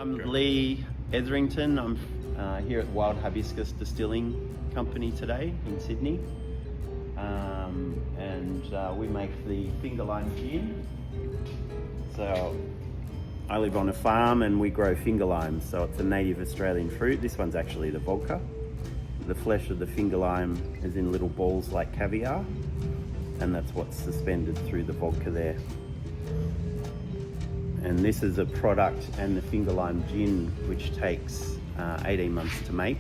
I'm Lee Etherington. I'm here at Wild Hibiscus Distilling Company today in Sydney. We make the finger lime gin. So I live on a farm and we grow finger limes. So it's a native Australian fruit. This one's actually the vodka. The flesh of the finger lime is in little balls like caviar, and that's what's suspended through the vodka there. And this is a product, and the finger lime gin, which takes 18 months to make.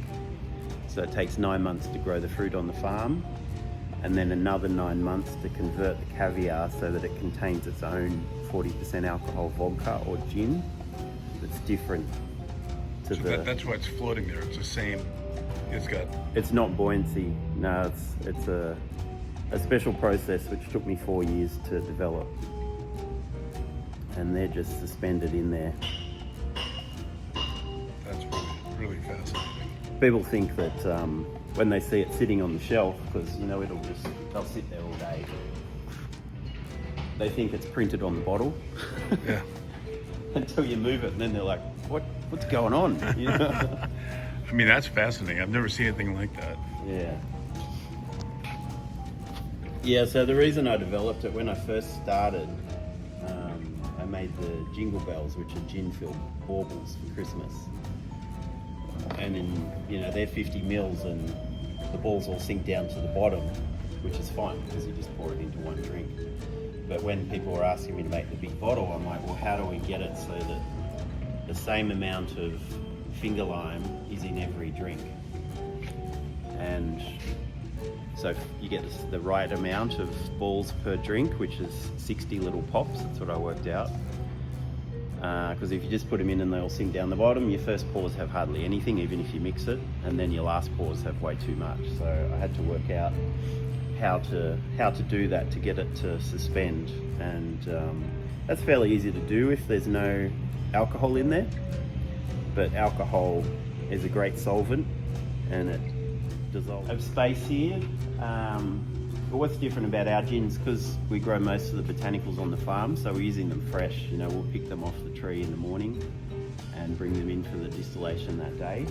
So it takes 9 months to grow the fruit on the farm, and then another 9 months to convert the caviar so that it contains its own 40% alcohol vodka or gin that's different to that's why it's floating there. It's the same. It's not buoyancy. No, it's a special process which took me 4 years to develop. And they're just suspended in there. That's really fascinating. People think that when they see it sitting on the shelf, because they'll sit there all day, they think it's printed on the bottle. Yeah. Until you move it, and then they're like, what's going on? You know? I mean, that's fascinating. I've never seen anything like that. Yeah, so the reason I developed it, when I first started, I made the jingle bells, which are gin-filled baubles for Christmas. And they're 50 mils and the balls all sink down to the bottom, which is fine because you just pour it into one drink. But when people were asking me to make the big bottle, I'm like, well, how do we get it so that the same amount of finger lime is in every drink? And so you get the right amount of balls per drink, which is 60 little pops. That's what I worked out. Because if you just put them in and they all sink down the bottom, your first pours have hardly anything, even if you mix it, and then your last pours have way too much. So I had to work out how to do that to get it to suspend, and that's fairly easy to do if there's no alcohol in there. But alcohol is a great solvent, and it dissolves. I have space here. But what's different about our gins, because we grow most of the botanicals on the farm, so we're using them fresh. We'll pick them off the tree in the morning and bring them in for the distillation that day.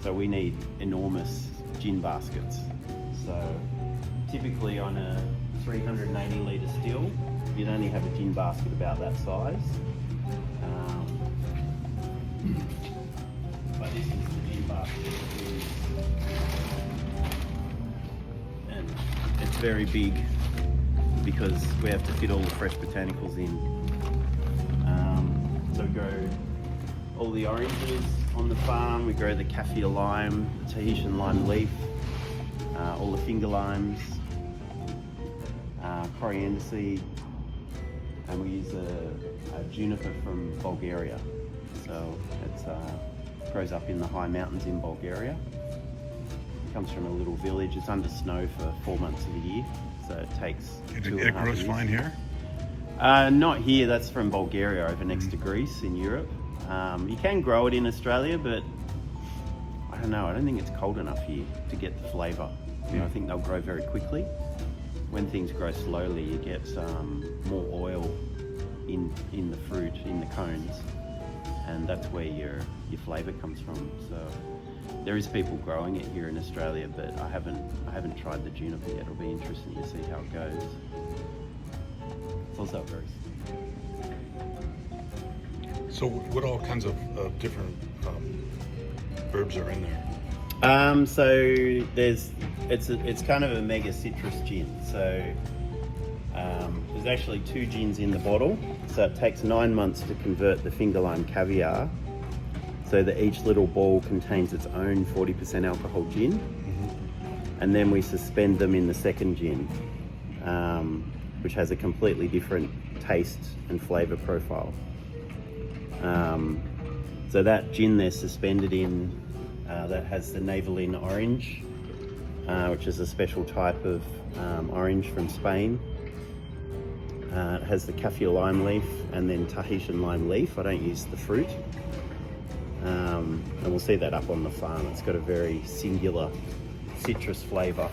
So we need enormous gin baskets. So typically on a 380 litre still, you'd only have a gin basket about that size. But this is the gin basket. It's very big because we have to fit all the fresh botanicals in. So we grow all the oranges on the farm, we grow the kaffir lime, the Tahitian lime leaf, all the finger limes, coriander seed, and we use a juniper from Bulgaria. So it grows up in the high mountains in Bulgaria. Comes from a little village. It's under snow for 4 months of the year, so it takes. It grows fine here? Not here. That's from Bulgaria, over next to Greece in Europe. You can grow it in Australia, but I don't know. I don't think it's cold enough here to get the flavour. I think they'll grow very quickly. When things grow slowly, you get more oil in the fruit, in the cones, and that's where your flavour comes from. So. There is people growing it here in Australia, but I haven't tried the juniper yet. It'll be interesting to see how it goes. It's also very sweet. So what all kinds of different herbs are in there? So it's kind of a mega citrus gin. So there's actually 2 gins in the bottle. So it takes 9 months to convert the finger lime caviar, so that each little ball contains its own 40% alcohol gin. Mm-hmm. And then we suspend them in the second gin, which has a completely different taste and flavour profile. So that gin they're suspended in, that has the Navelin orange, which is a special type of orange from Spain. It has the kaffir lime leaf and then Tahitian lime leaf. I don't use the fruit. And we'll see that up on the farm. It's got a very singular citrus flavour.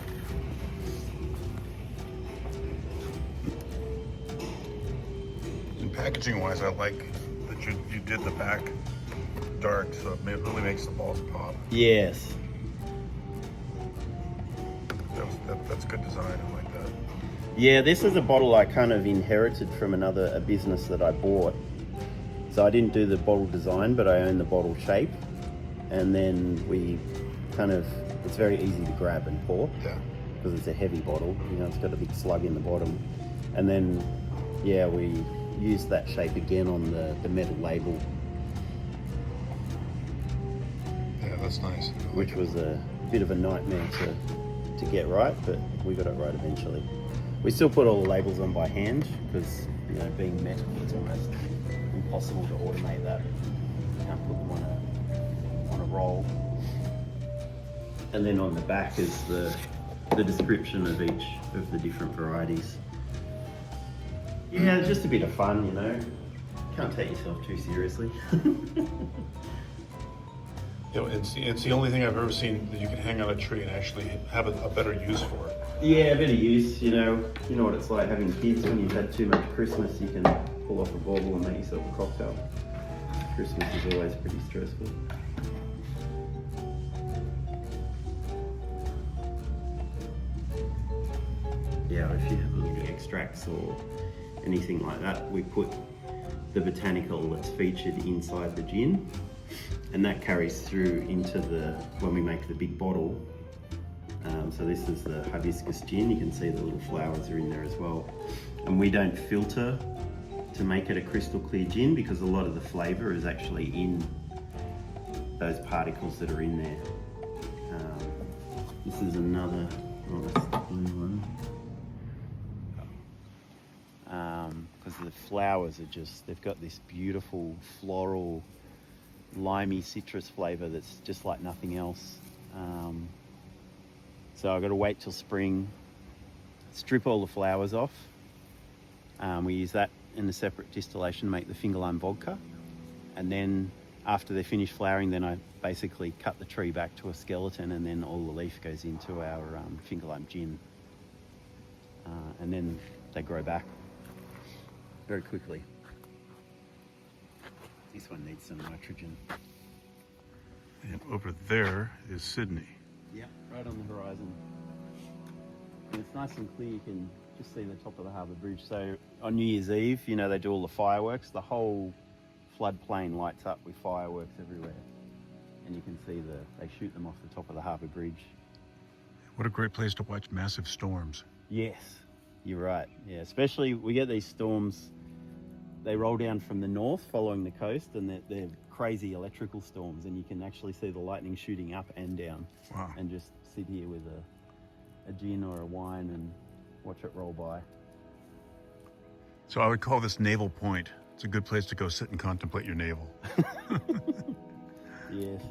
And packaging wise, I like that you did the back dark, so it really makes the balls pop. Yes. That's good design. I like that. Yeah, this is a bottle I kind of inherited from a business that I bought. So I didn't do the bottle design, but I own the bottle shape. And then we it's very easy to grab and pour. Yeah. Because it's a heavy bottle, it's got a big slug in the bottom. And then, yeah, we used that shape again on the metal label. Yeah, that's nice. Which was a bit of a nightmare to get right, but we got it right eventually. We still put all the labels on by hand because, being metal, it's almost impossible to automate that. You can't put them on a roll. And then on the back is the description of each of the different varieties. Yeah, it's just a bit of fun, Can't take yourself too seriously. It's the only thing I've ever seen that you can hang on a tree and actually have a better use for it. Yeah, a bit of use, You know what it's like having kids. When you've had too much Christmas, you can pull off a bottle and make yourself a cocktail. Christmas is always pretty stressful. Yeah, if you have little extracts or anything like that, we put the botanical that's featured inside the gin, and that carries through into when we make the big bottle. So this is the Hibiscus gin. You can see the little flowers are in there as well. And we don't filter to make it a crystal clear gin because a lot of the flavour is actually in those particles that are in there. This is another one. Because the flowers are they've got this beautiful floral, limey citrus flavour that's just like nothing else. So I've got to wait till spring, strip all the flowers off. We use that in a separate distillation to make the finger lime vodka. And then after they finish flowering, then I basically cut the tree back to a skeleton, and then all the leaf goes into our finger lime gin. And then they grow back very quickly. This one needs some nitrogen. And over there is Sydney. Yeah, right on the horizon. And it's nice and clear. You can just see the top of the harbour bridge. So on New Year's Eve, they do all the fireworks. The whole floodplain lights up with fireworks everywhere. And you can see they shoot them off the top of the harbour bridge. What a great place to watch massive storms. Yes, you're right. Yeah, especially we get these storms. They roll down from the north following the coast, and they're crazy electrical storms, and you can actually see the lightning shooting up and down. Wow. And just sit here with a gin or a wine and watch it roll by. So I would call this Naval Point. It's a good place to go sit and contemplate your navel. Yes.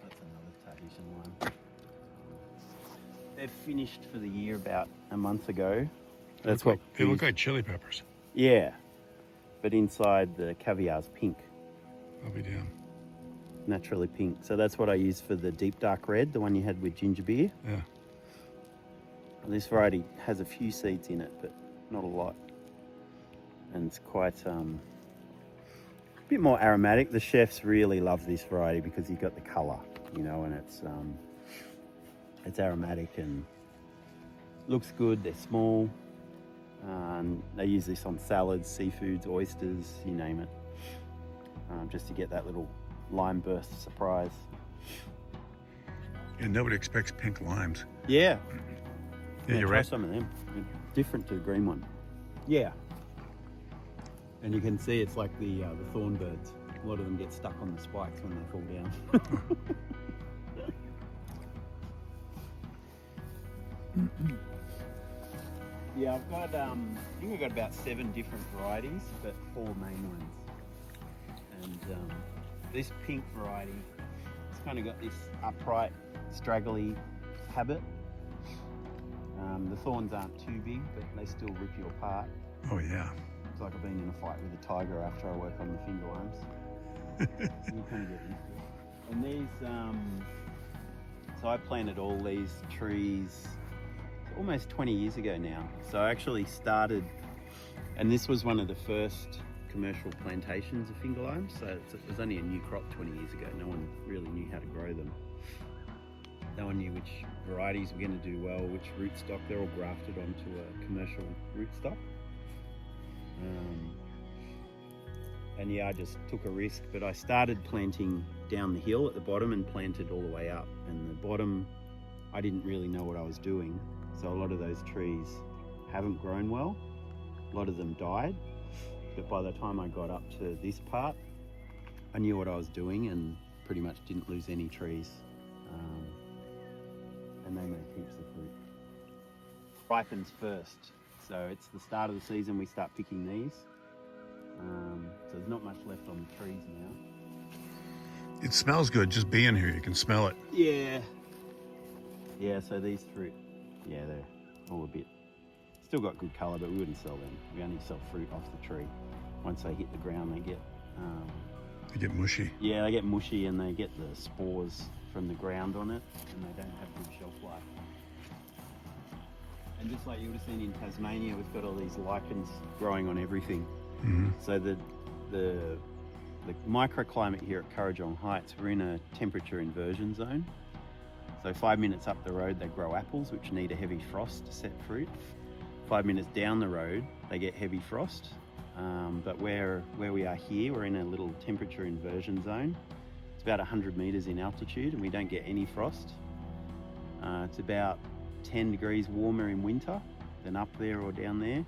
That's another Tahitian one. They've finished for the year about a month ago. That's what They look like chili peppers. Yeah, but inside the caviar's pink, I'll be damned. naturally pink. So that's what I use for the deep dark red, the one you had with ginger beer. Yeah. This variety has a few seeds in it, but not a lot. And it's quite a bit more aromatic. The chefs really love this variety because you've got the colour, and it's aromatic and looks good. They're small. They use this on salads, seafoods, oysters, you name it, just to get that little lime burst surprise. And nobody expects pink limes. Yeah. Yeah, you're try right. some of them. They're different to the green one. Yeah. And you can see it's like the thorn birds. A lot of them get stuck on the spikes when they fall down. Yeah, I've got, I think I've got about 7 different varieties, but 4 main ones. And this pink variety, it's kind of got this upright, straggly habit. The thorns aren't too big, but they still rip you apart. Oh, yeah. It's like I've been in a fight with a tiger after I work on the finger limes. You kind of get used to it. And these, so I planted all these trees almost 20 years ago now. So I actually started And this was one of the first commercial plantations of finger limes, so it was only a new crop 20 years ago. No one really knew how to grow them. No one knew which varieties were going to do well, which rootstock. They're all grafted onto a commercial rootstock. And yeah, I just took a risk, but I started planting down the hill at the bottom and planted all the way up. And the bottom, I didn't really know what I was doing. So a lot of those trees haven't grown well. A lot of them died. But by the time I got up to this part, I knew what I was doing and pretty much didn't lose any trees. And they made heaps of fruit. Ripens first. So it's the start of the season, we start picking these. So there's not much left on the trees now. It smells good just being here. You can smell it. Yeah. Yeah, so these fruit, yeah, they're all a bit, still got good colour, but we wouldn't sell them. We only sell fruit off the tree. Once they hit the ground, they get mushy. Yeah, they get mushy and they get the spores from the ground on it, and they don't have good shelf life. And just like you would have seen in Tasmania, we've got all these lichens growing on everything. Mm-hmm. So the microclimate here at Currajong Heights, we're in a temperature inversion zone. So 5 minutes up the road, they grow apples, which need a heavy frost to set fruit. 5 minutes down the road, they get heavy frost. But where we are here, we're in a little temperature inversion zone. It's about 100 meters in altitude and we don't get any frost. It's about 10 degrees warmer in winter than up there or down there.